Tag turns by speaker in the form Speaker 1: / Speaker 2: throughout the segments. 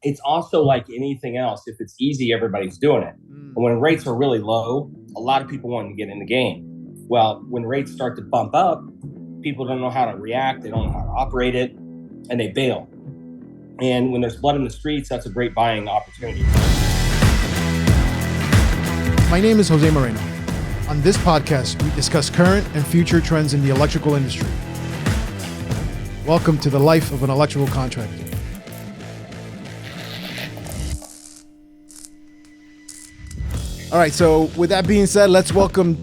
Speaker 1: it's also like anything else. If it's easy, everybody's doing it. And when rates are really low, a lot of people want to get in the game. Well, when rates start to bump up, people don't know how to react. They don't know how to operate it, and they bail. And when there's blood in the streets, that's a great buying opportunity.
Speaker 2: My name is Jose Moreno. On this podcast, we discuss current and future trends in the electrical industry. Welcome to the life of an electrical contractor. All right, so with that being said, let's welcome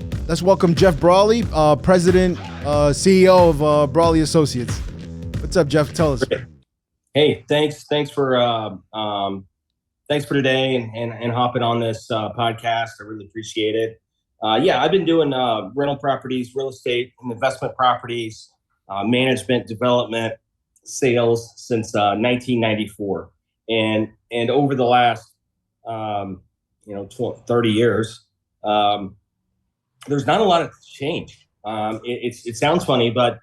Speaker 2: Jeff Brawley, President, CEO of Brawley Associates. What's up, Jeff? Tell us.
Speaker 1: Hey, thanks for today and hopping on this podcast. I really appreciate it. I've been doing rental properties, real estate, and investment properties, management, development, sales since 1994, and over the last 30 years, there's not a lot of change. It sounds funny, but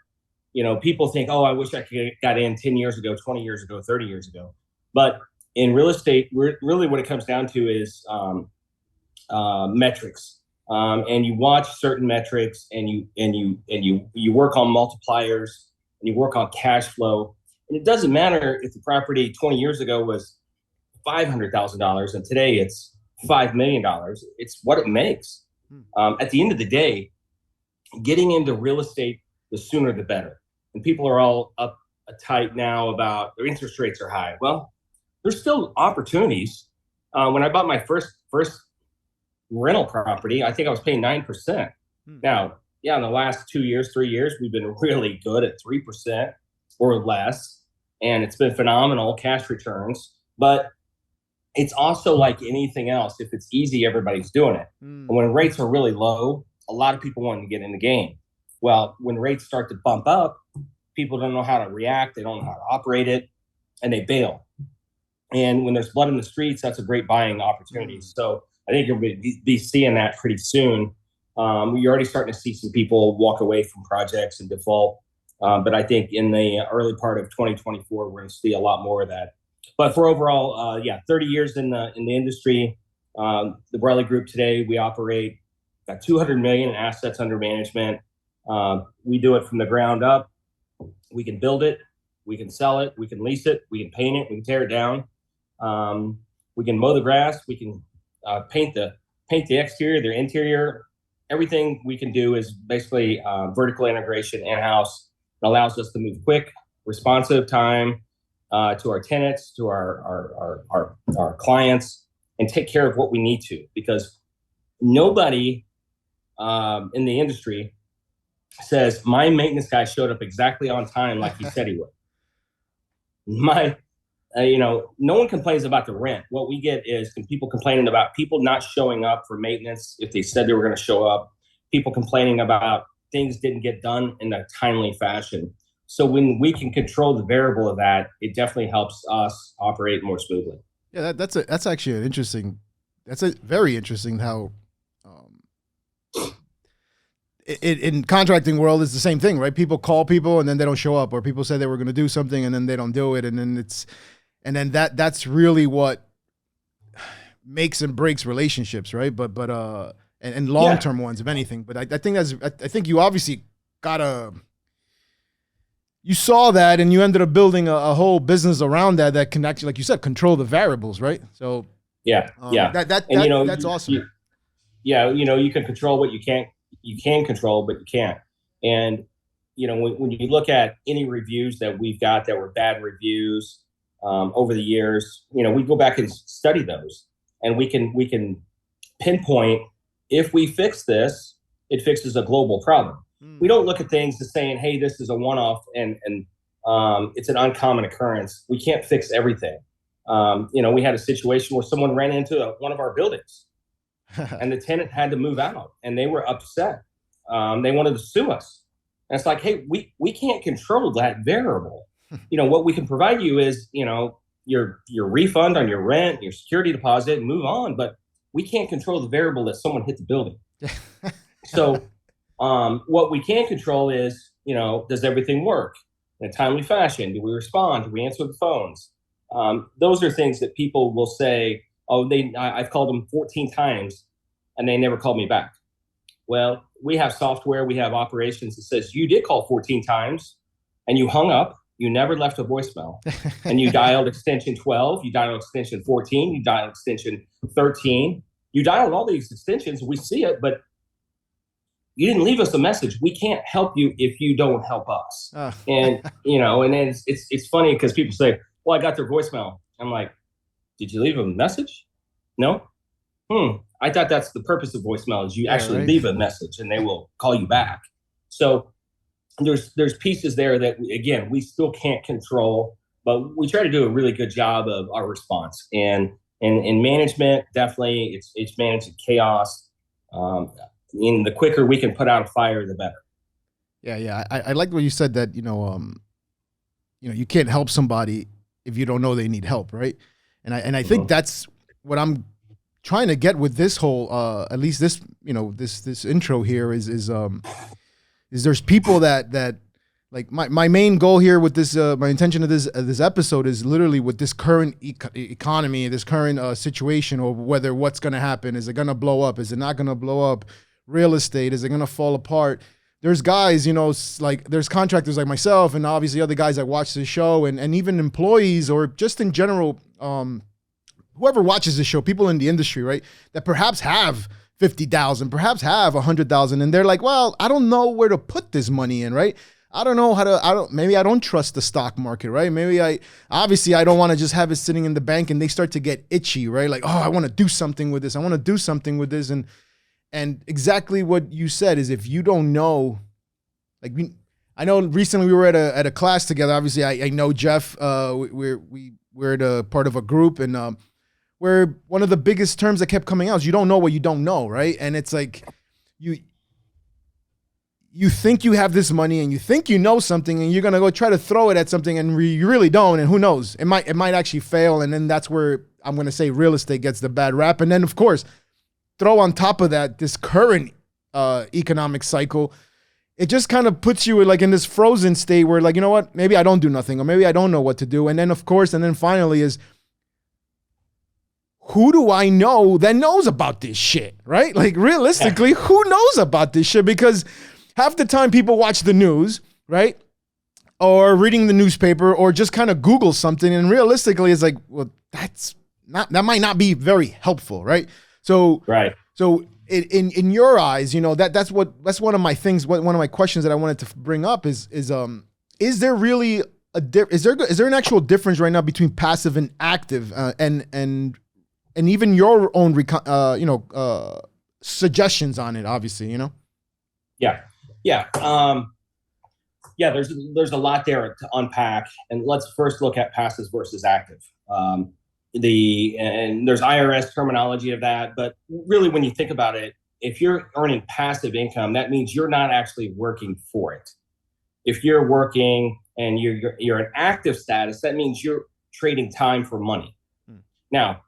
Speaker 1: people think, oh, I wish I could got in 10 years ago, 20 years ago, 30 years ago. But in real estate, really what it comes down to is metrics. And you watch certain metrics, and you work on multipliers, and you work on cash flow. And it doesn't matter if the property 20 years ago was $500,000 and today it's $5 million. It's what it makes. At the end of the day, getting into real estate, the sooner the better. And people are all uptight now about their interest rates are high. Well, there's still opportunities. When I bought my first rental property, I think I was paying 9%. Now, in the last 2 years, 3 years, we've been really good at 3% or less, and it's been phenomenal cash returns. But it's also like anything else. If it's easy, everybody's doing it. And when rates are really low, a lot of people want to get in the game. Well, when rates start to bump up, people don't know how to react. They don't know how to operate it, and they bail. And when there's blood in the streets, that's a great buying opportunity. So I think you'll be seeing that pretty soon. You're already starting to see some people walk away from projects and default. But I think in the early part of 2024, we're going to see a lot more of that. But for overall, 30 years in the industry, the Brawley Group today, we operate got 200 million in assets under management. We do it from the ground up. We can build it, we can sell it, we can lease it, we can paint it, we can tear it down. We can mow the grass, we can paint the exterior, the interior. Everything we can do is basically vertical integration in-house. It allows us to move quick, responsive time to our tenants, to our clients, and take care of what we need to, because nobody in the industry says my maintenance guy showed up exactly on time like he said he would. No one complains about the rent. What we get is people complaining about people not showing up for maintenance if they said they were going to show up. People complaining about things didn't get done in a timely fashion. So when we can control the variable of that, it definitely helps us operate more smoothly.
Speaker 2: Yeah, that's actually that's a very interesting how in contracting world is the same thing, right? People call people and then they don't show up, or people say they were going to do something and then they don't do it, and then that's really what makes and breaks relationships, right? But long-term ones, if anything. But I think you obviously you saw that, and you ended up building a whole business around that can actually, like you said, control the variables, right? So that's awesome.
Speaker 1: You can control what you can control, but you can't. And when you look at any reviews that we've got that were bad reviews over the years, we go back and study those, and we can pinpoint, if we fix this, it fixes a global problem. We don't look at things as saying, hey, this is a one-off and it's an uncommon occurrence. We can't fix everything. We had a situation where someone ran into one of our buildings and the tenant had to move out, and they were upset. They wanted to sue us. And it's like, hey, we can't control that variable. What we can provide you is, your refund on your rent, your security deposit, and move on. But we can't control the variable that someone hit the building. So what we can control is, does everything work in a timely fashion? Do we respond? Do we answer the phones? Those are things that people will say, oh, I've called them 14 times and they never called me back. Well, we have software, we have operations that says you did call 14 times and you hung up, you never left a voicemail, and you dialed extension 12, you dialed extension 14, you dialed extension 13, you dialed all these extensions, we see it, but you didn't leave us a message. We can't help you if you don't help us. And, and then it's funny because people say, well, I got their voicemail. I'm like, did you leave a message? No? I thought that's the purpose of voicemail is you actually leave a message and they will call you back. So there's pieces there that, again, we still can't control, but we try to do a really good job of our response. And in management, definitely it's managing chaos. And the quicker we can put out a fire, the better.
Speaker 2: Yeah. I like what you said that, you can't help somebody if you don't know they need help, right? And I think that's what I'm trying to get with this whole, at least this, this intro here is there's people that like my main goal here with this, my intention of this episode is literally with this current economy, this current situation, or whether what's going to happen. Is it going to blow up? Is it not going to blow up? Real estate, is it going to fall apart? There's guys, like there's contractors like myself and obviously other guys that watch the show and even employees or just in general, whoever watches the show, people in the industry, right? That perhaps have 50,000, perhaps have 100,000. And they're like, well, I don't know where to put this money in, right? I don't know maybe I don't trust the stock market, right? Maybe I don't want to just have it sitting in the bank and they start to get itchy, right? Like, oh, I want to do something with this. I want to do something with this. And exactly what you said is if you don't know, like I know recently we were at a class together. Obviously, I know Jeff. We're at a part of a group, and where one of the biggest terms that kept coming out is you don't know what you don't know, right? And it's like you think you have this money and you think you know something, and you're gonna go try to throw it at something, and you really don't. And who knows? It might actually fail, and then that's where I'm gonna say real estate gets the bad rap. And then of course, throw on top of that this current economic cycle, it just kind of puts you like in this frozen state where like, you know what, maybe I don't do nothing, or maybe I don't know what to do. And then of course, and then finally is, who do I know that knows about this shit, right? Like realistically, who knows about this shit? Because half the time people watch the news, right? Or reading the newspaper or just kind of Google something. And realistically, it's like, well, that might not be very helpful, right? So,
Speaker 1: right.
Speaker 2: So in your eyes, that's one of my things. One of my questions that I wanted to bring up is there really is there an actual difference right now between passive and active, and even your own suggestions on it, obviously,
Speaker 1: Yeah. There's a lot there to unpack, and let's first look at passive versus active. And there's IRS terminology of that, but really when you think about it, if you're earning passive income, that means you're not actually working for it. If you're working and you're an active status, that means you're trading time for money. Now,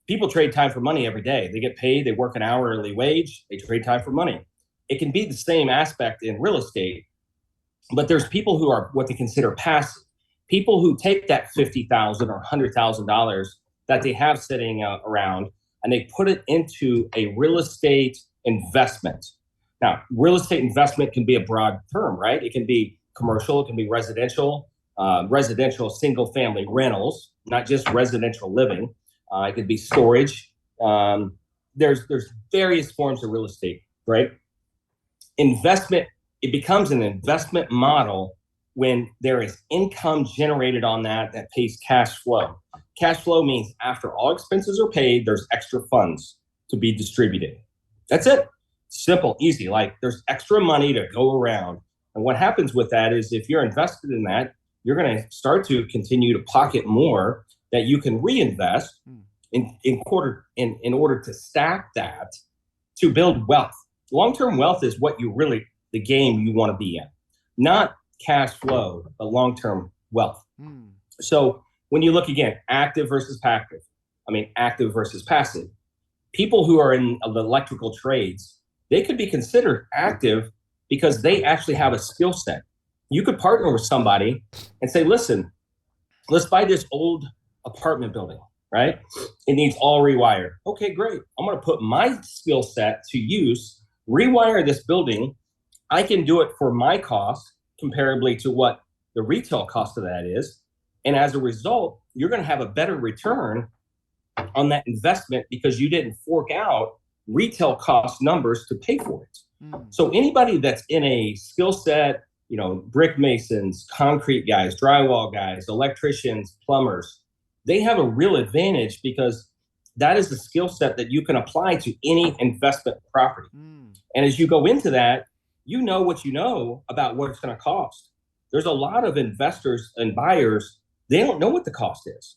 Speaker 1: people trade time for money every day. They get paid, they work an hourly wage, they trade time for money. It can be the same aspect in real estate, but there's people who are what they consider passive. People who take that $50,000 or $100,000 that they have sitting around and they put it into a real estate investment. Now, real estate investment can be a broad term, right? It can be commercial, it can be residential single family rentals, not just residential living. It could be storage. There's various forms of real estate, right? Investment, it becomes an investment model when there is income generated on that pays cash flow. Cash flow means after all expenses are paid, there's extra funds to be distributed. That's it. Simple, easy. Like there's extra money to go around. And what happens with that is if you're invested in that, you're going to start to continue to pocket more that you can reinvest in order to stack that to build wealth. Long-term wealth is what the game you want to be in. Not cash flow, but long-term wealth. So when you look again, active versus passive, active versus passive, people who are in the electrical trades, they could be considered active because they actually have a skill set. You could partner with somebody and say, listen, let's buy this old apartment building, right? It needs all rewired. Okay, great. I'm going to put my skill set to use, rewire this building. I can do it for my cost comparably to what the retail cost of that is. And as a result, you're going to have a better return on that investment because you didn't fork out retail cost numbers to pay for it. So anybody that's in a skill set, brick masons, concrete guys, drywall guys, electricians, plumbers, they have a real advantage because that is the skill set that you can apply to any investment property. And as you go into that, you know what you know about what it's going to cost. There's a lot of investors and buyers, they don't know what the cost is.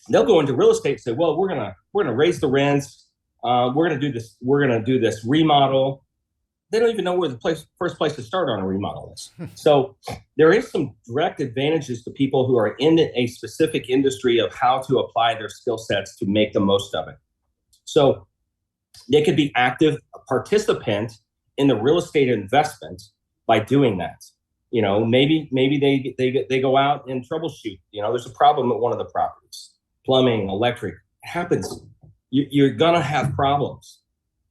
Speaker 1: They'll go into real estate and say, well, we're gonna raise the rents, we're gonna do this remodel. They don't even know where the first place to start on a remodel is. So there is some direct advantages to people who are in a specific industry of how to apply their skill sets to make the most of it. So they could be active participant in the real estate investment by doing that. Maybe they go out and troubleshoot. There's a problem at one of the properties, plumbing, electric. It happens. You're gonna have problems.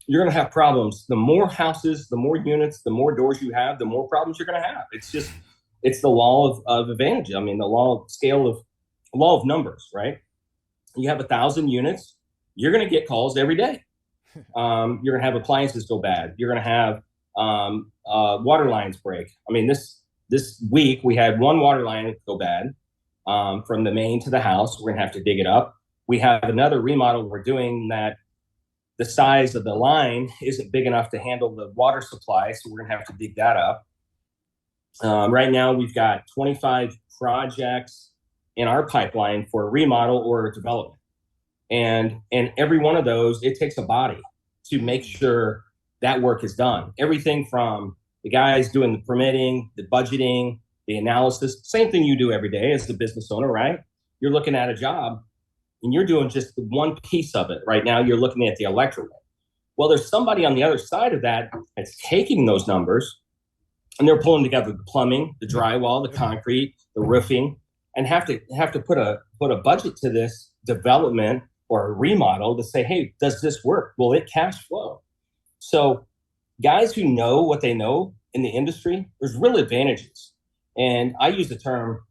Speaker 1: You're going to have problems. The more houses, the more units, the more doors you have, the more problems you're going to have. It's the law of advantage. I mean, the law of numbers, right? You have 1,000 units, you're going to get calls every day. You're going to have appliances go bad. You're going to have water lines break. I mean, this week we had one water line go bad from the main to the house. We're going to have to dig it up. We have another remodel we're doing that the size of the line isn't big enough to handle the water supply, so we're going to have to dig that up. Right now, we've got 25 projects in our pipeline for a remodel or a development. And every one of those, it takes a body to make sure that work is done. Everything from the guys doing the permitting, the budgeting, the analysis, same thing you do every day as the business owner, right? You're looking at a job, and you're doing just one piece of it. Right now, you're looking at the electrical. Well, there's somebody on the other side of that that's taking those numbers, and they're pulling together the plumbing, the drywall, the concrete, the roofing, and have to put a budget to this development or a remodel to say, hey, does this work? Will it cash flow? So guys who know what they know in the industry, there's real advantages. And I use the term,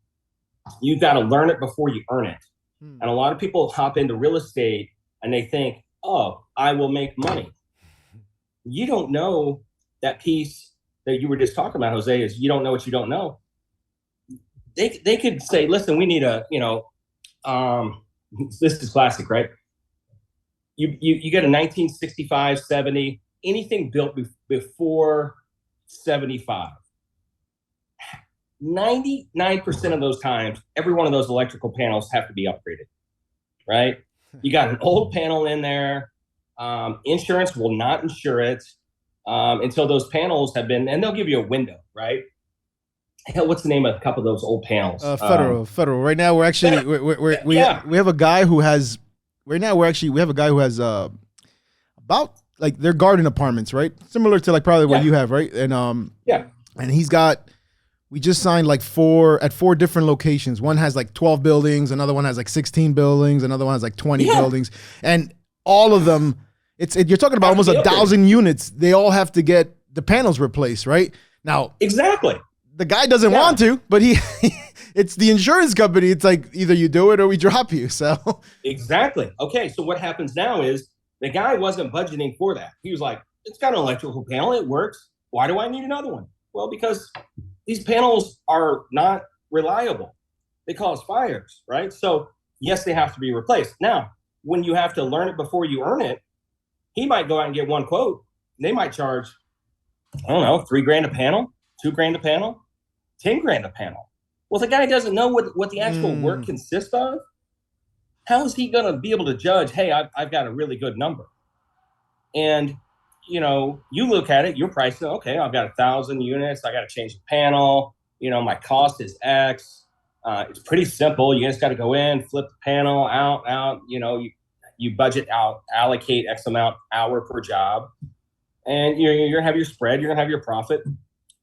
Speaker 1: you've got to learn it before you earn it. And a lot of people hop into real estate and they think, oh, I will make money. You don't know that piece that you were just talking about, Jose, is you don't know what you don't know. They could say, listen, we need this is classic, right? You get a 1965, 70, anything built before 75. 99% of those times, every one of those electrical panels have to be upgraded, right? You got an old panel in there. Insurance will not insure it until those panels have been, and they'll give you a window, right? Hell, what's the name of a couple of those old panels?
Speaker 2: Federal. Right now, we're actually we have a guy who has. Right now, we have a guy who has about like their garden apartments, right? Similar to like probably what you have, right? And and he's got. We just signed like four different locations. One has like 12 buildings. Another one has like 16 buildings. Another one has like 20 buildings. And all of them, you're talking about almost 1,000 units. They all have to get the panels replaced, right? Now,
Speaker 1: exactly.
Speaker 2: The guy doesn't want to, but it's the insurance company. It's like either you do it or we drop you. So
Speaker 1: exactly. Okay. So what happens now is the guy wasn't budgeting for that. He was like, it's got an electrical panel. It works. Why do I need another one? Well, because these panels are not reliable. They cause fires, right? So yes, they have to be replaced. Now, when you have to learn it before you earn it, he might go out and get one quote. They might charge, I don't know, $3,000 a panel, $2,000 a panel, $10,000 a panel. Well, the guy doesn't know what the actual work consists of. How is he going to be able to judge, hey, I've got a really good number? And you look at it, you're pricing, okay, I've got 1,000 units. I got to change the panel. My cost is X. It's pretty simple. You just got to go in, flip the panel out. You budget out, allocate X amount hour per job, and you're going to have your spread. You're going to have your profit.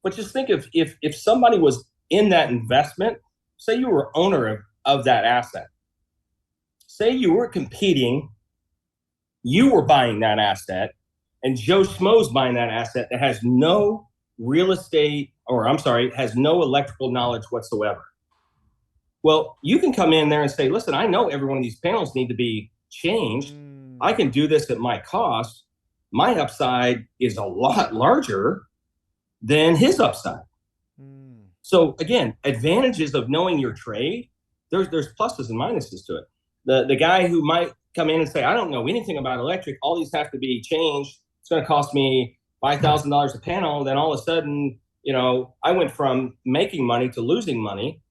Speaker 1: But just think if somebody was in that investment, say you were owner of that asset, say you were competing, you were buying that asset, and Joe Schmo's buying that asset that has no real estate, or I'm sorry, has no electrical knowledge whatsoever. Well, you can come in there and say, listen, I know every one of these panels need to be changed. I can do this at my cost. My upside is a lot larger than his upside. So again, advantages of knowing your trade, there's pluses and minuses to it. The guy who might come in and say, I don't know anything about electric, all these have to be changed, it's going to cost me $5,000 a panel. Then all of a sudden, I went from making money to losing money.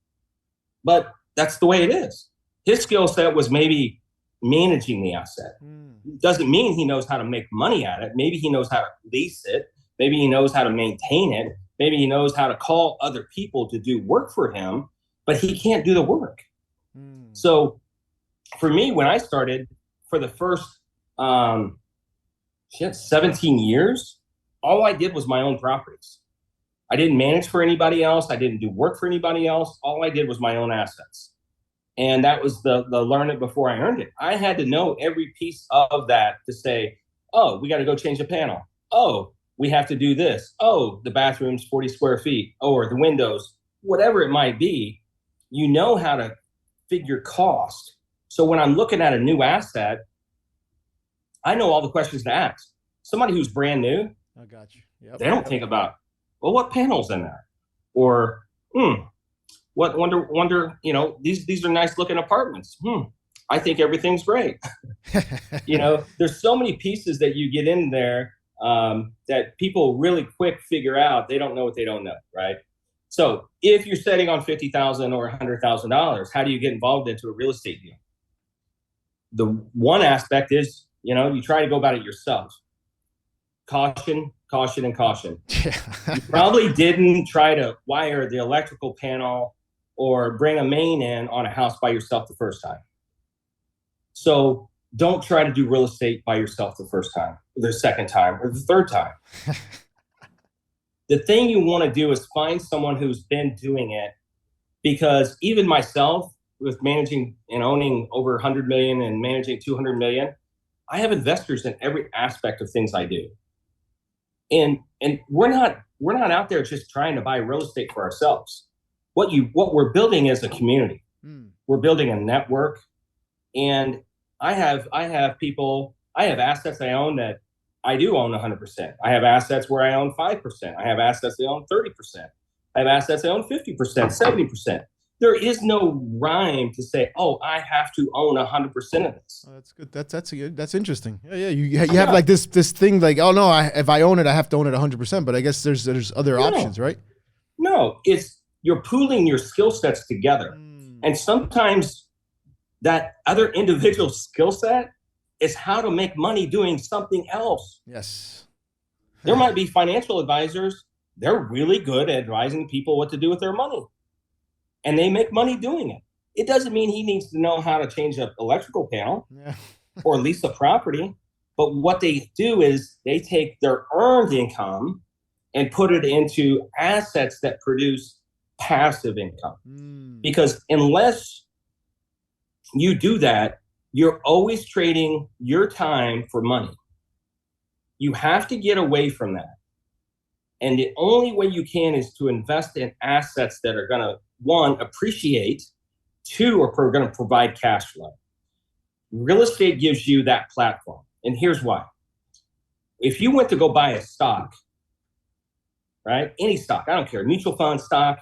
Speaker 1: But that's the way it is. His skill set was maybe managing the asset. Doesn't mean he knows how to make money at it. Maybe he knows how to lease it. Maybe he knows how to maintain it. Maybe he knows how to call other people to do work for him, but he can't do the work. So for me, when I started, for the first 17 years, all I did was my own properties. I didn't manage for anybody else. I didn't do work for anybody else. All I did was my own assets. And that was the learn it before I earned it. I had to know every piece of that to say, oh, we got to go change a panel. Oh, we have to do this. Oh, the bathroom's 40 square feet. Oh, or the windows, whatever it might be. You know how to figure cost. So when I'm looking at a new asset, I know all the questions to ask. Somebody who's brand new,
Speaker 2: I got you. Yep.
Speaker 1: They don't think about, well, what panel's in there? Or, wonder, these are nice looking apartments. I think everything's great. There's so many pieces that you get in there that people really quick figure out. They don't know what they don't know, right? So if you're setting on $50,000 or $100,000, how do you get involved into a real estate deal? The one aspect is, you try to go about it yourself. Caution, caution, and caution. You probably didn't try to wire the electrical panel or bring a main in on a house by yourself the first time. So don't try to do real estate by yourself the first time, or the second time, or the third time. The thing you want to do is find someone who's been doing it, because even myself, with managing and owning over 100 million and managing 200 million, I have investors in every aspect of things I do. And we're not out there just trying to buy real estate for ourselves. What we're building is a community. We're building a network. And I have assets I own that I do own 100%. I have assets where I own 5%. I have assets that own 30%. I have assets that own 50%, 70%. There is no rhyme to say, oh, I have to own 100% of this.
Speaker 2: Oh, that's good. That's interesting. Yeah. You have like this thing like, oh no, if I own it, I have to own it 100%. But I guess there's other options, right?
Speaker 1: No, it's you're pooling your skill sets together, and sometimes that other individual skill set is how to make money doing something else.
Speaker 2: Yes.
Speaker 1: There might be financial advisors. They're really good at advising people what to do with their money. And they make money doing it. It doesn't mean he needs to know how to change an electrical panel or lease a property. But what they do is they take their earned income and put it into assets that produce passive income. Because unless you do that, you're always trading your time for money. You have to get away from that. And the only way you can is to invest in assets that are going to, one, appreciate, two, are going to provide cash flow. Real estate gives you that platform. And here's why. If you went to go buy a stock, right? Any stock, I don't care, mutual fund stock,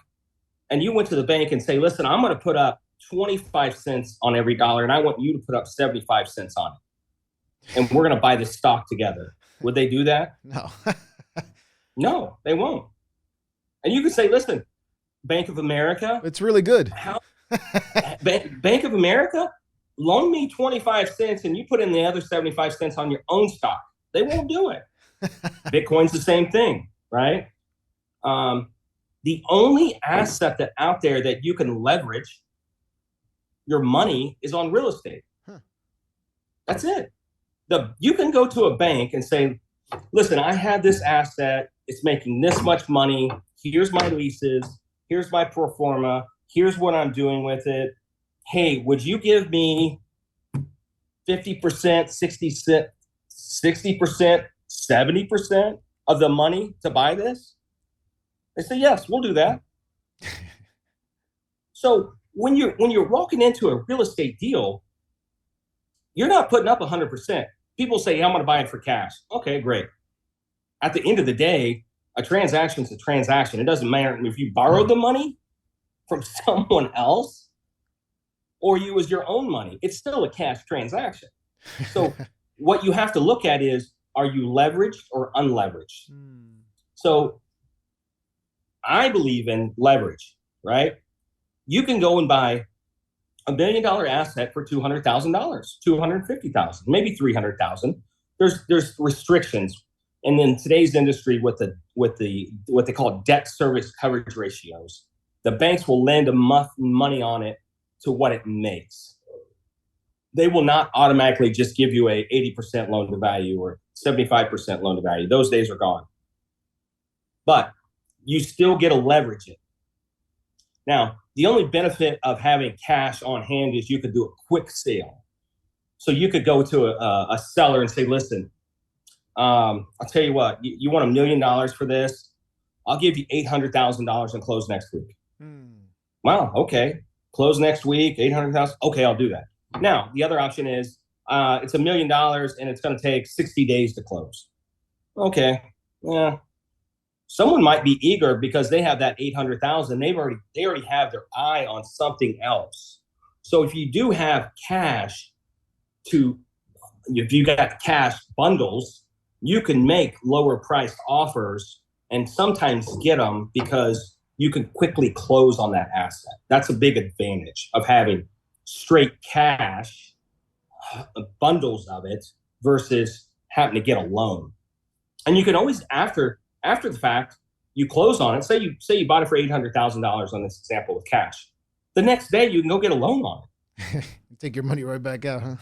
Speaker 1: and you went to the bank and say, listen, I'm going to put up 25 cents on every dollar, and I want you to put up 75 cents on it. And we're going to buy this stock together. Would they do that?
Speaker 2: No.
Speaker 1: No, they won't. And you could say, listen, Bank of America.
Speaker 2: It's really good.
Speaker 1: Bank of America, loan me 25 cents and you put in the other 75 cents on your own stock. They won't do it. Bitcoin's the same thing, right? The only asset that out there that you can leverage your money is on real estate. That's it. You can go to a bank and say, listen, I have this asset. It's making this much money. Here's my leases. Here's my pro forma. Here's what I'm doing with it. Hey, would you give me 50%, 60%, 70% of the money to buy this? They say, yes, we'll do that. So when you're walking into a real estate deal, you're not putting up 100%. People say, I'm going to buy it for cash. Okay, great. At the end of the day, a transaction is a transaction. It doesn't matter if you borrowed the money from someone else or you as your own money. It's still a cash transaction. So what you have to look at is, are you leveraged or unleveraged? So I believe in leverage, right? You can go and buy $1 million asset for $200,000, $250,000, maybe $300,000. There's restrictions. And in today's industry, with what they call debt service coverage ratios, the banks will lend money on it to what it makes. They will not automatically just give you a 80% loan to value or 75% loan to value. Those days are gone. But you still get to leverage it. Now, the only benefit of having cash on hand is you could do a quick sale. So you could go to a seller and say, listen, I'll tell you what, you want $1 million for this? I'll give you $800,000 and close next week. Wow, okay. Close next week, $800,000. Okay, I'll do that. Now, the other option is it's $1 million and it's going to take 60 days to close. Okay, yeah. Someone might be eager because they have that 800,000. They already have their eye on something else. So if you do have cash if you got cash bundles, you can make lower priced offers and sometimes get them because you can quickly close on that asset. That's a big advantage of having straight cash, bundles of it, versus having to get a loan. And you can always, after the fact, you close on it. Say you bought it for $800,000 on this example with cash. The next day you can go get a loan on it.
Speaker 2: Take your money right back out, huh?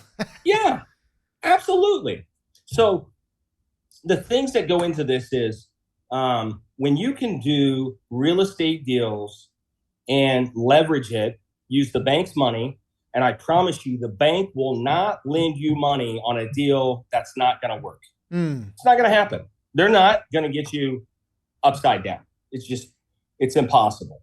Speaker 1: Yeah, absolutely. So the things that go into this is when you can do real estate deals and leverage it, use the bank's money, and I promise you the bank will not lend you money on a deal that's not going to work. It's not going to happen. They're not going to get you upside down. It's impossible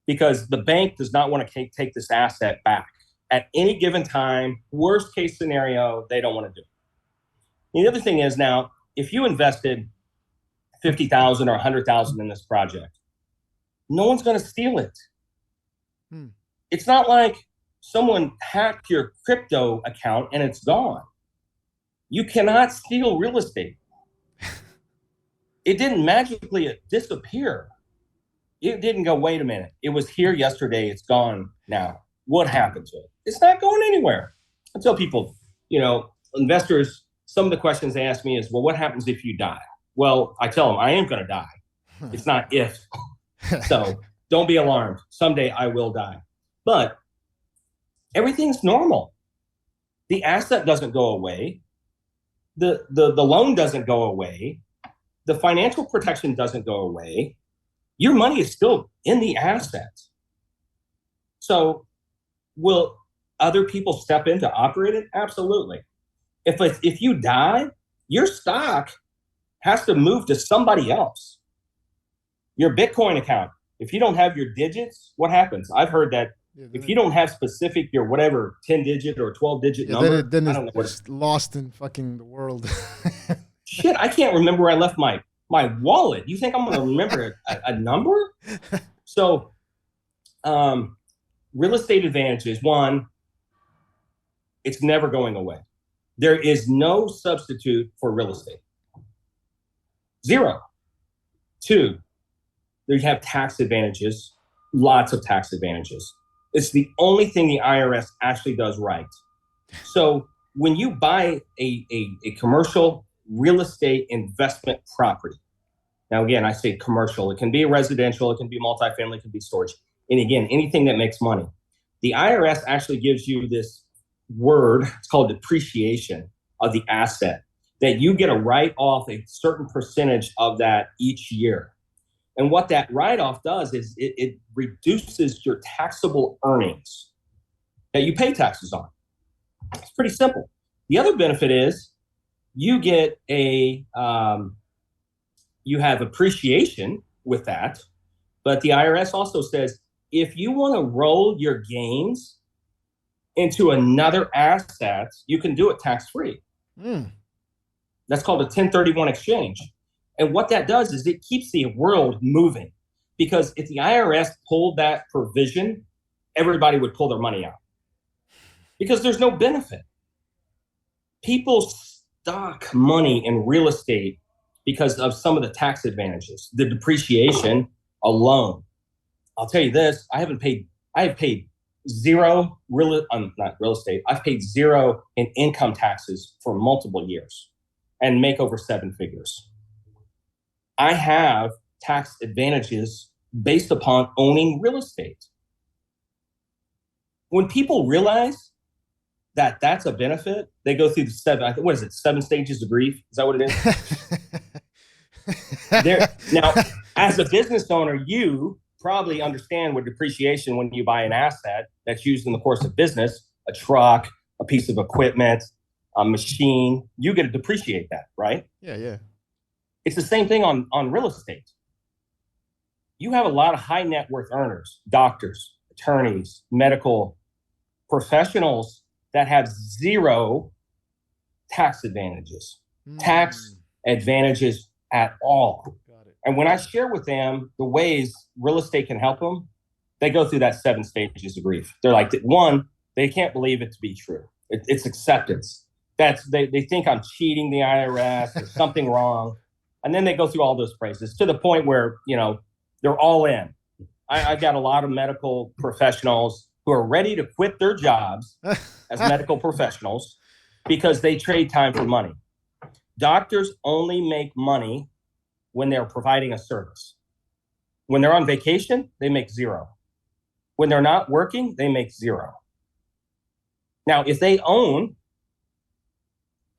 Speaker 1: because the bank does not want to take this asset back at any given time. Worst case scenario, they don't want to do it. The other thing is now, if you invested $50,000 or $100,000 in this project, no one's going to steal it. It's not like someone hacked your crypto account and it's gone. You cannot steal real estate. It didn't magically disappear. It didn't go, wait a minute, it was here yesterday, it's gone now. What happened to it? It's not going anywhere. I tell people, investors, some of the questions they ask me is, well, what happens if you die? Well, I tell them, I am going to die. It's not if. So don't be alarmed. Someday I will die. But everything's normal. The asset doesn't go away. The loan doesn't go away. The financial protection doesn't go away. Your money is still in the asset. So will other people step in to operate it? Absolutely. If you die, your stock has to move to somebody else. Your Bitcoin account, if you don't have your digits, what happens? I've heard that if you don't have specific, your whatever 10-digit or 12-digit number,
Speaker 2: then it's lost in fucking the world.
Speaker 1: Shit, I can't remember where I left my wallet. You think I'm going to remember a number? So real estate advantages. One, it's never going away. There is no substitute for real estate. Zero. Two, you have tax advantages, lots of tax advantages. It's the only thing the IRS actually does right. So when you buy a commercial real estate investment property, now again, I say commercial, it can be residential, it can be multifamily, it can be storage. And again, anything that makes money. The IRS actually gives you this word, it's called depreciation of the asset, that you get to write off a certain percentage of that each year. And what that write-off does is it reduces your taxable earnings that you pay taxes on. It's pretty simple. The other benefit is you get you have appreciation with that, but the IRS also says if you want to roll your gains into another asset, you can do it tax-free. That's called a 1031 exchange. And what that does is it keeps the world moving, because if the IRS pulled that provision, everybody would pull their money out because there's no benefit. People stock money in real estate because of some of the tax advantages, the depreciation alone. I'll tell you this, I have paid zero not real estate. I've paid zero in income taxes for multiple years and make over 7 figures. I have tax advantages based upon owning real estate. When people realize that that's a benefit, they go through the 7 stages of grief? Is that what it is? Now, as a business owner, you probably understand what depreciation when you buy an asset that's used in the course of business, a truck, a piece of equipment, a machine, you get to depreciate that, right?
Speaker 2: Yeah.
Speaker 1: It's the same thing on real estate. You have a lot of high net worth earners, doctors, attorneys, medical professionals that have zero tax advantages at all. And when I share with them the ways real estate can help them, they go through that 7 stages of grief. They're like, one, they can't believe it to be true. It's acceptance. They think I'm cheating the IRS or something wrong. And then they go through all those phrases to the point where, they're all in. I've got a lot of medical professionals who are ready to quit their jobs as medical professionals because they trade time for money. Doctors only make money when they're providing a service. When they're on vacation, they make zero. When they're not working, they make zero. Now, if they own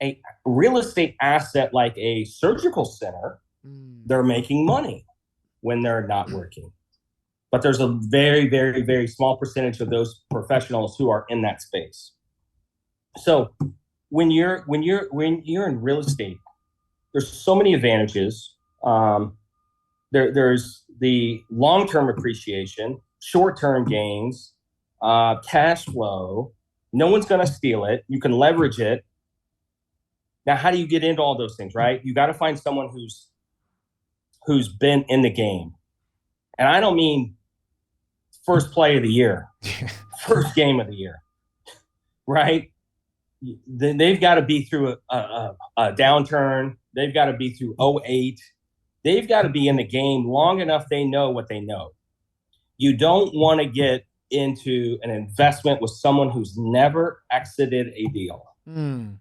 Speaker 1: a real estate asset like a surgical center, they're making money when they're not working. But there's a very, very, very small percentage of those professionals who are in that space. So when you're in real estate, there's so many advantages. There's the long-term appreciation, short-term gains, cash flow. No one's going to steal it. You can leverage it. Now, how do you get into all those things, right? You got to find someone who's been in the game. And I don't mean first play of the year, first game of the year, right? They've got to be through a downturn. They've got to be through 2008. They've got to be in the game long enough they know what they know. You don't want to get into an investment with someone who's never exited a deal. And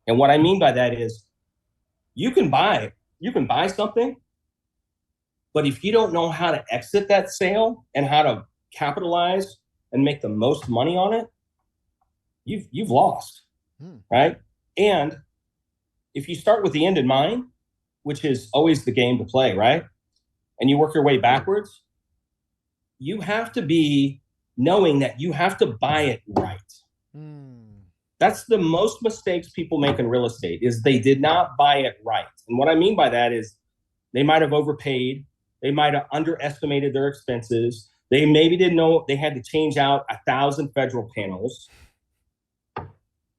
Speaker 1: what I mean by that is you can buy something, but if you don't know how to exit that sale and how to capitalize and make the most money on it, you've lost, right? And if you start with the end in mind, which is always the game to play, right? And you work your way backwards, you have to be knowing that you have to buy it right. That's the most mistakes people make in real estate is they did not buy it right. And what I mean by that is they might have overpaid. They might have underestimated their expenses. They maybe didn't know they had to change out 1,000 federal panels.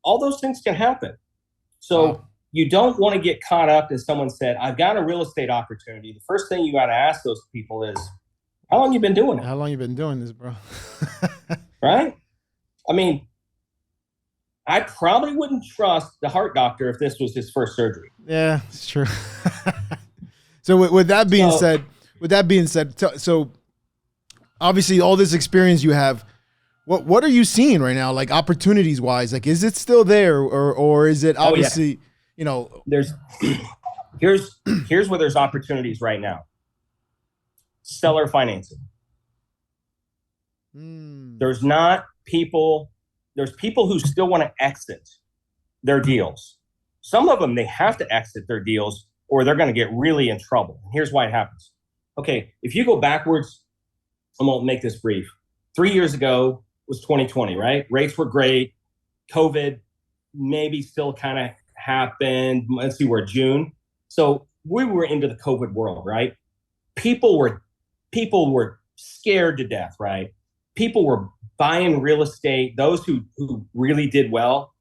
Speaker 1: All those things can happen. So you don't want to get caught up in someone said, I've got a real estate opportunity. The first thing you got to ask those people is, how long you been doing it?
Speaker 2: How long you been doing this, bro?
Speaker 1: Right? I mean, I probably wouldn't trust the heart doctor if this was his first surgery.
Speaker 2: Yeah, it's true. So with that being said, so obviously all this experience you have, what are you seeing right now? Like opportunities wise, like, is it still there or is it obviously,
Speaker 1: here's where there's opportunities right now. Seller financing. There's people who still want to exit their deals. Some of them, they have to exit their deals or they're going to get really in trouble. And here's why it happens. Okay, if you go backwards, I'm going to make this brief. 3 years ago was 2020, right? Rates were great. COVID maybe still kind of happened. Let's see, we're June. So we were into the COVID world, right? People were scared to death, right? People were buying real estate. Those who really did well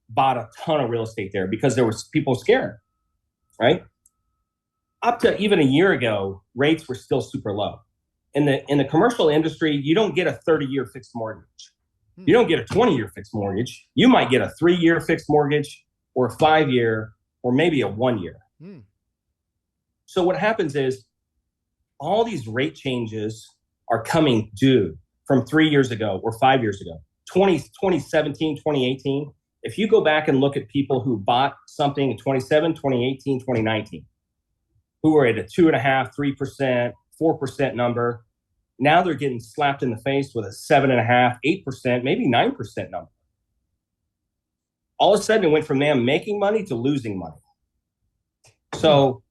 Speaker 1: bought a ton of real estate there because there was people scared, right? Up to even a year ago, rates were still super low. In the commercial industry, you don't get a 30-year fixed mortgage. You don't get a 20-year fixed mortgage. You might get a 3-year fixed mortgage or a 5-year or maybe a 1-year. So what happens is all these rate changes are coming due from 3 years ago or 5 years ago, 2017, 2018. If you go back and look at people who bought something in 2017, 2018, 2019, who were at a 2.5%, 3%, 4% number, now they're getting slapped in the face with a 7.5%, 8%, maybe 9% number. All of a sudden, it went from them making money to losing money. So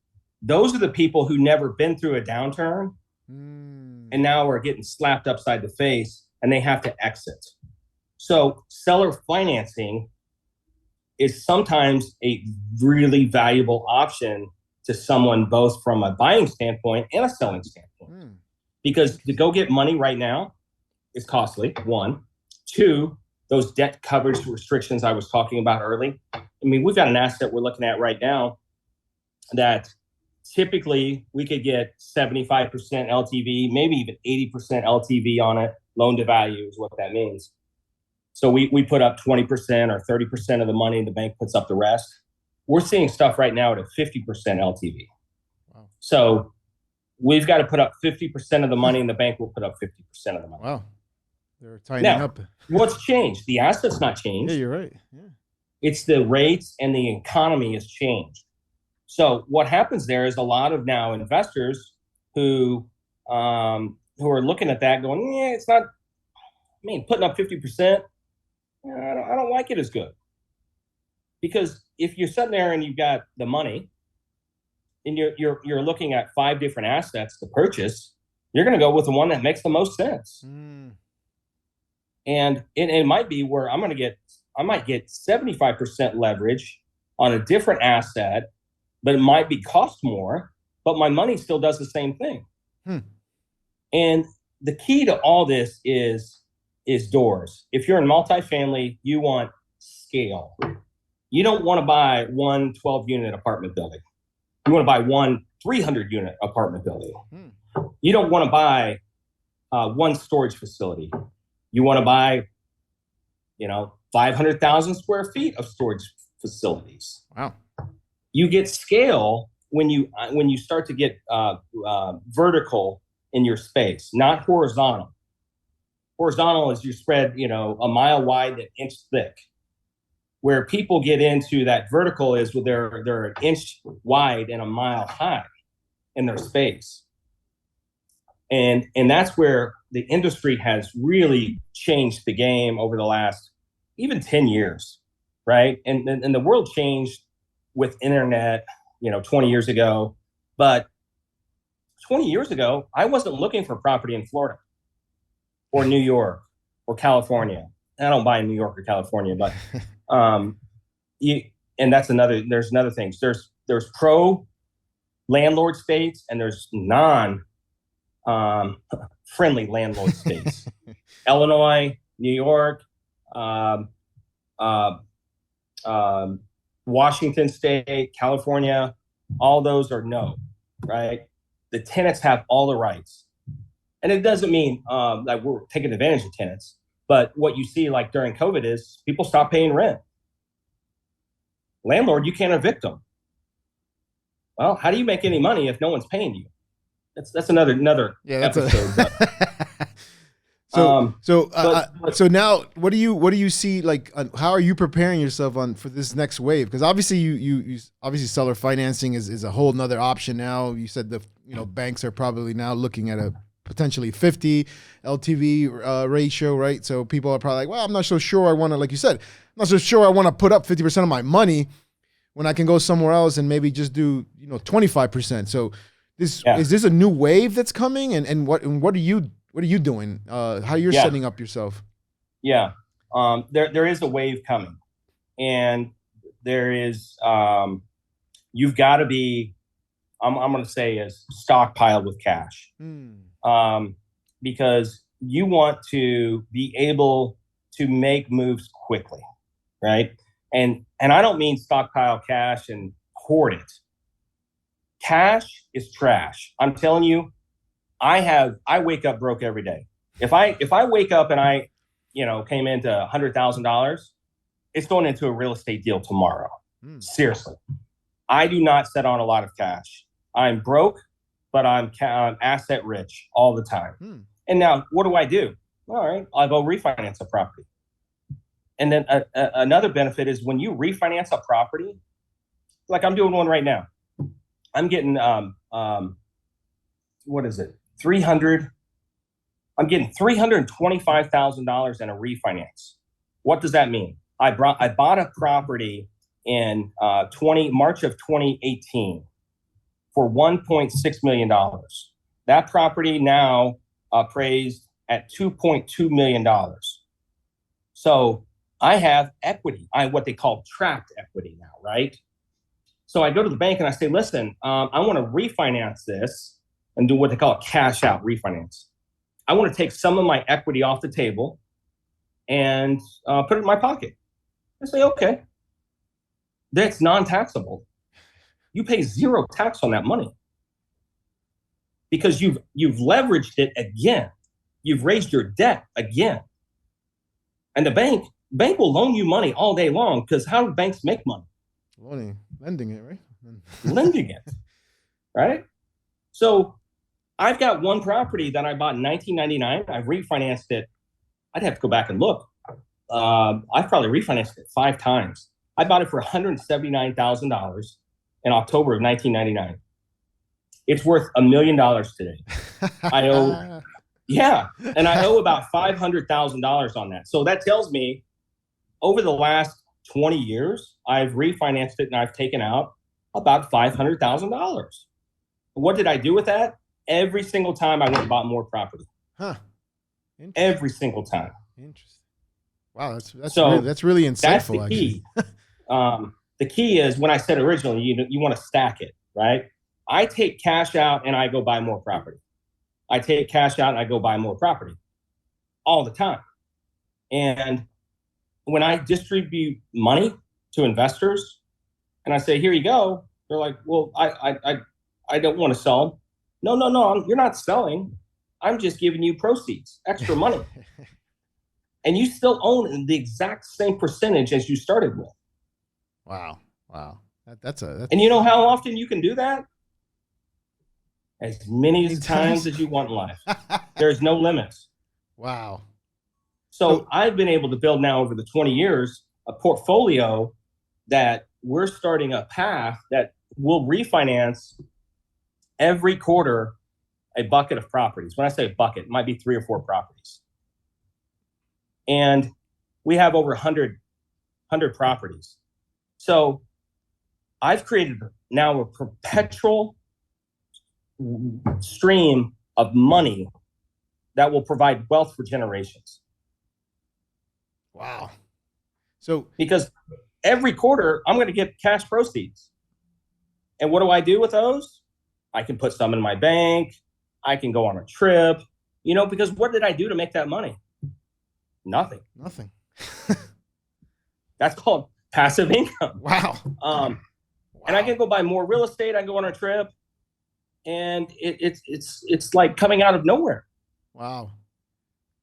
Speaker 1: those are the people who never been through a downturn and now are getting slapped upside the face and they have to exit. So seller financing is sometimes a really valuable option to someone, both from a buying standpoint and a selling standpoint. Because to go get money right now is costly, one. Two, those debt coverage restrictions I was talking about early. I mean, we've got an asset we're looking at right now that typically we could get 75% LTV, maybe even 80% LTV on it. Loan to value is what that means. So we put up 20% or 30% of the money and the bank puts up the rest. We're seeing stuff right now at a 50% LTV. Wow. So we've got to put up 50% of the money and the bank will put up 50% of the money.
Speaker 2: Wow. They're tightening up.
Speaker 1: What's changed? The asset's not changed.
Speaker 2: Yeah, you're right. Yeah.
Speaker 1: It's the rates and the economy has changed. So what happens there is a lot of now investors who are looking at that going, yeah, it's not, putting up 50%, I don't like it as good. Because if you're sitting there and you've got the money and you're looking at 5 different assets to purchase, you're going to go with the one that makes the most sense. And it might be where I might get 75% leverage on a different asset, but it might be cost more, but my money still does the same thing. And the key to all this is doors. If you're in multifamily, you want scale. You don't want to buy one 12-unit apartment building. You want to buy one 300-unit apartment building. You don't want to buy one storage facility. You want to buy, 500,000 square feet of storage facilities.
Speaker 2: Wow.
Speaker 1: You get scale when you start to get vertical in your space, not horizontal. Horizontal is you spread, a mile wide and an inch thick. Where people get into that vertical is where they're an inch wide and a mile high in their space. And that's where the industry has really changed the game over the last even 10 years, right? And the world changed with internet, 20 years ago. But 20 years ago, I wasn't looking for property in Florida or New York or California. I don't buy in New York or California, but and there's another thing. There's pro landlord states and there's non friendly landlord states. Illinois, New York, Washington State, California, all those are no, right? The tenants have all the rights. And it doesn't mean that we're taking advantage of tenants. But what you see like during COVID is people stop paying rent. Landlord, you can't evict them. Well, how do you make any money if no one's paying you? That's another episode.
Speaker 2: So now, what do you see? Like, how are you preparing yourself for this next wave? Because obviously, you obviously seller financing is a whole nother option now. You said banks are probably now looking at a potentially 50 LTV ratio, right? So people are probably like, well, I'm not so sure I want to, like you said, I'm not so sure I want to put up 50% of my money when I can go somewhere else and maybe just do 25%. So is this a new wave that's coming? And what are you doing? How you're setting up yourself?
Speaker 1: Yeah. there is a wave coming, and there is you've got to be. I'm going to say is stockpiled with cash, because you want to be able to make moves quickly, right? And I don't mean stockpile cash and hoard it. Cash is trash. I'm telling you, I wake up broke every day. If I wake up and I, came into $100,000, it's going into a real estate deal tomorrow. Seriously. I do not set on a lot of cash. I'm broke, but I'm asset rich all the time. And now what do? All right, I'll go refinance a property. And then another benefit is when you refinance a property, like I'm doing one right now, I'm getting, what is it? I'm getting $325,000 in a refinance. What does that mean? I bought a property in March of 2018 for $1.6 million. That property now appraised at $2.2 million. So I have equity, what they call trapped equity now, right? So I go to the bank and I say, listen, I want to refinance this and do what they call a cash out refinance. I want to take some of my equity off the table and put it in my pocket. I say, okay, that's non-taxable. You pay zero tax on that money because you've leveraged it again. You've raised your debt again. And the bank will loan you money all day long because how do banks make money?
Speaker 2: Lending it, right?
Speaker 1: Lending it, right? So I've got one property that I bought in 1999. I've refinanced it. I'd have to go back and look. I've probably refinanced it 5 times. I bought it for $179,000 in October of 1999. It's worth $1 million today. I owe, and I owe about $500,000 on that. So that tells me over the last 20 years, I've refinanced it and I've taken out about $500,000. What did I do with that? Every single time I went and bought more property. Every single time.
Speaker 2: Interesting. Wow, that's really insightful.
Speaker 1: That's the key. The key is when I said originally, you want to stack it, right? I take cash out and I go buy more property. I take cash out and I go buy more property all the time. And when I distribute money to investors and I say, here you go, they're like, well, I don't want to sell. No, you're not selling. I'm just giving you proceeds, extra money. And you still own the exact same percentage as you started with.
Speaker 2: Wow.
Speaker 1: And you know how often you can do that? As many times as you want in life. There's no limits.
Speaker 2: Wow.
Speaker 1: So I've been able to build now over the 20 years a portfolio that we're starting a path that will refinance every quarter a bucket of properties. When I say a bucket, it might be 3 or 4 properties. And we have over 100 properties. So I've created now a perpetual stream of money that will provide wealth for generations.
Speaker 2: Wow. So
Speaker 1: because every quarter I'm going to get cash proceeds. And what do I do with those? I can put some in my bank. I can go on a trip, because what did I do to make that money? Nothing. That's called passive income.
Speaker 2: Wow.
Speaker 1: And I can go buy more real estate. I can go on a trip, and it's like coming out of nowhere.
Speaker 2: Wow.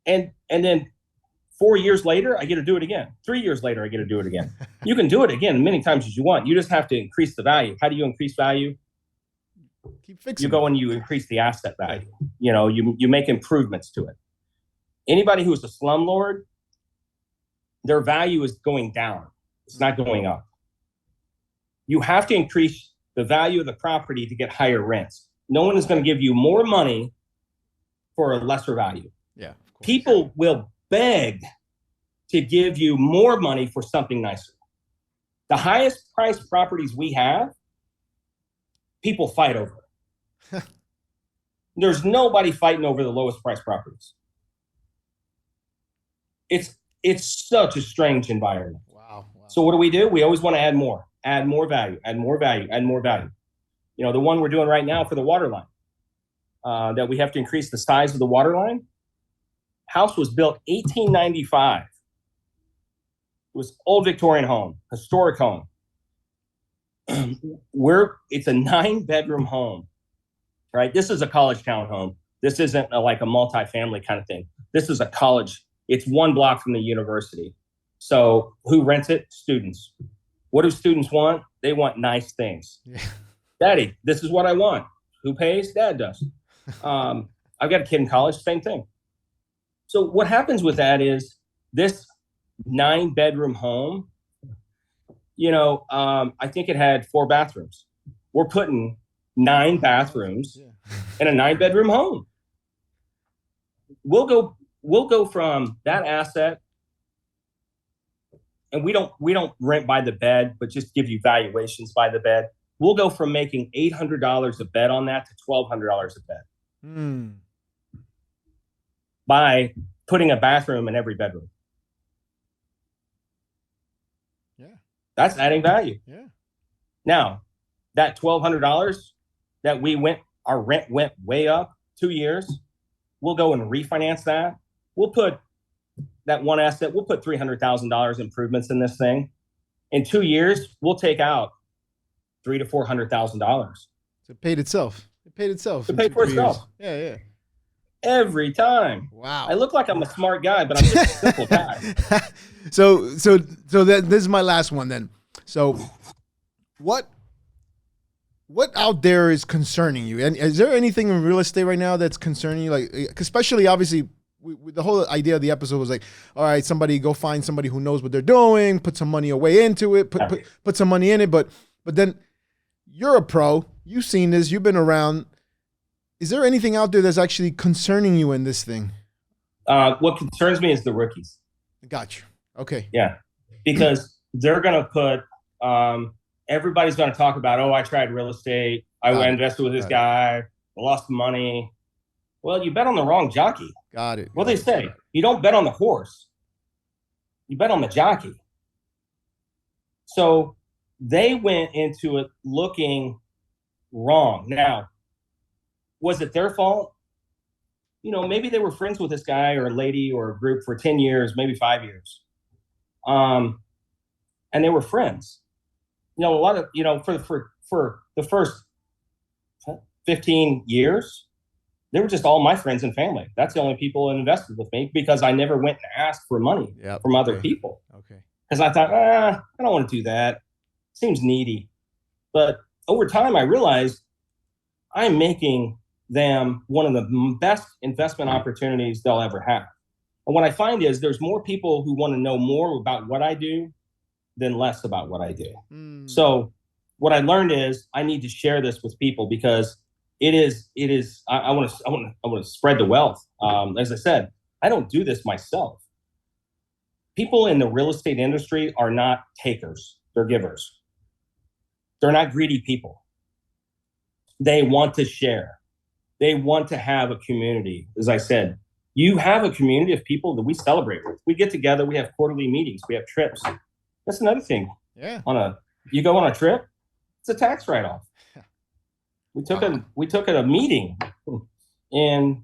Speaker 1: And then 4 years later, I get to do it again. 3 years later, I get to do it again. You can do it again many times as you want. You just have to increase the value. How do you increase value?
Speaker 2: Keep fixing.
Speaker 1: You go and you increase the asset value. You make improvements to it. Anybody who's a slumlord, their value is going down. It's not going up. You have to increase the value of the property to get higher rents. No one is going to give you more money for a lesser value.
Speaker 2: Yeah, of course.
Speaker 1: People will beg to give you more money for something nicer. The highest priced properties we have, people fight over. There's nobody fighting over the lowest priced properties. It's such a strange environment.
Speaker 2: Wow.
Speaker 1: So what do? We always want to add more value, add more value, add more value. You know, the one we're doing right now for the water line, that we have to increase the size of the water line. House was built 1895. It was old Victorian home, historic home. It's a 9-bedroom home, right? This is a college town home. This isn't like a multifamily kind of thing. This is a college. It's 1 block from the university. So who rents it? Students. What do students want? They want nice things. Yeah. Daddy, this is what I want. Who pays? Dad does. I've got a kid in college, same thing. So what happens with that is this 9-bedroom home, you know, I think it had 4 bathrooms. We're putting 9 bathrooms in a 9-bedroom home. We'll go from that asset, and we don't rent by the bed, but just give you valuations by the bed. We'll go from making $800 a bed on that to $1,200 a bed by putting a bathroom in every bedroom.
Speaker 2: Yeah,
Speaker 1: that's adding value.
Speaker 2: Yeah.
Speaker 1: Now, that $1,200 that our rent went way up 2 years. We'll go and refinance that. We'll put that one asset. We'll put $300,000 improvements in this thing. In 2 years, we'll take out $300,000 to $400,000.
Speaker 2: So it paid itself. It paid itself.
Speaker 1: It paid for itself.
Speaker 2: Yeah, yeah.
Speaker 1: Every time.
Speaker 2: Wow.
Speaker 1: I look like I'm a smart guy, but I'm just a simple guy.
Speaker 2: So this is my last one then. So what out there is concerning you? And is there anything in real estate right now that's concerning you? Like, especially obviously the whole idea of the episode was like, all right, somebody go find somebody who knows what they're doing, put some money away into it, put some money in it. But then you're a pro, you've seen this, you've been around. Is there anything out there that's actually concerning you in this thing?
Speaker 1: What concerns me is the rookies.
Speaker 2: Got you. Okay.
Speaker 1: Yeah. Because they're going to put, everybody's going to talk about, oh, I tried real estate. I invested with this guy. I lost money. Well, you bet on the wrong jockey.
Speaker 2: Got it.
Speaker 1: What they say, you don't bet on the horse. You bet on the jockey. So they went into it looking wrong. Now, was it their fault? You know, maybe they were friends with this guy or a lady or a group for 10 years, maybe 5 years. And they were friends. You know, a lot of, you know, for the first 15 years, they were just all my friends and family. That's the only people that invested with me because I never went and asked for money from other people. Okay. Because I thought, I don't want to do that. Seems needy. But over time, I realized I'm making them one of the best investment opportunities they'll ever have. And what I find is there's more people who want to know more about what I do than less about what I do. So what I learned is I need to share this with people because it is. I want to spread the wealth. As I said, I don't do this myself. People in the real estate industry are not takers; they're givers. They're not greedy people. They want to share. They want to have a community. As I said, you have a community of people that we celebrate with. We get together. We have quarterly meetings. We have trips. That's another thing.
Speaker 2: Yeah.
Speaker 1: You go on a trip, it's a tax write-off. We took a meeting in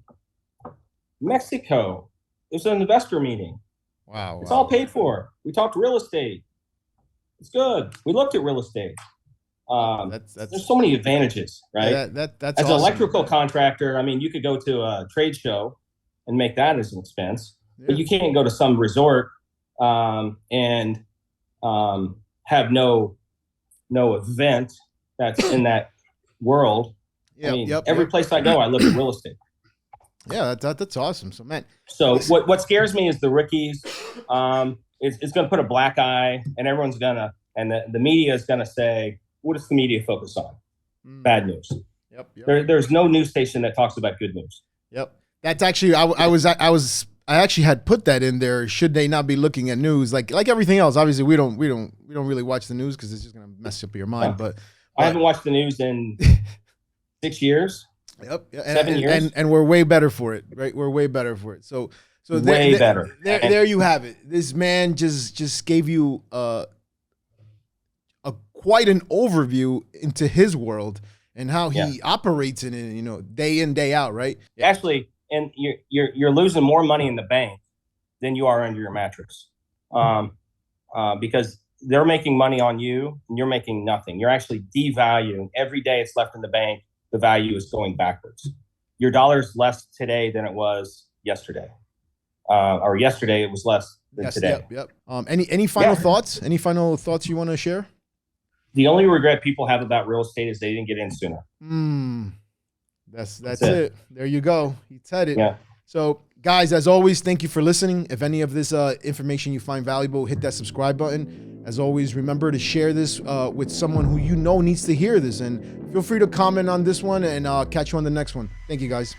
Speaker 1: Mexico. It was an investor meeting.
Speaker 2: Wow.
Speaker 1: It's all paid for. We talked real estate. It's good. We looked at real estate. There's so many advantages, right?
Speaker 2: Yeah, that's
Speaker 1: as
Speaker 2: awesome.
Speaker 1: An electrical contractor, I mean, you could go to a trade show and make that as an expense, but you can't go to some resort and have no event that's in that world. I mean, every place I go, I look at real estate.
Speaker 2: Yeah, that's awesome. So, man.
Speaker 1: So what scares me is the rookies. It's going to put a black eye, and everyone's gonna, and the media is going to say, what does the media focus on? Bad news. Yep. There's no news station that talks about good news.
Speaker 2: Yep. That's actually I actually had put that in there. Should they not be looking at news like everything else? Obviously, we don't really watch the news because it's just gonna mess up your mind. But
Speaker 1: I haven't watched the news in 6 years.
Speaker 2: Yep.
Speaker 1: 7 years.
Speaker 2: And we're way better for it, right? We're way better for it. So So
Speaker 1: Way better.
Speaker 2: There you have it. This man just gave you a quite an overview into his world and how he operates in it, you know, day in, day out, right?
Speaker 1: Actually, and you're losing more money in the bank than you are under your mattress, because they're making money on you and you're making nothing. You're actually devaluing. Every day it's left in the bank, the value is going backwards. Your dollar's less today than it was yesterday. Or yesterday it was less than today.
Speaker 2: Yep. Any final thoughts? Any final thoughts you want to share?
Speaker 1: The only regret people have about real estate is they didn't get in sooner.
Speaker 2: That's it. There you go. He said it.
Speaker 1: Yeah.
Speaker 2: So guys, as always, thank you for listening. If any of this information you find valuable, hit that subscribe button. As always, remember to share this with someone who you know needs to hear this. And feel free to comment on this one, and catch you on the next one. Thank you, guys.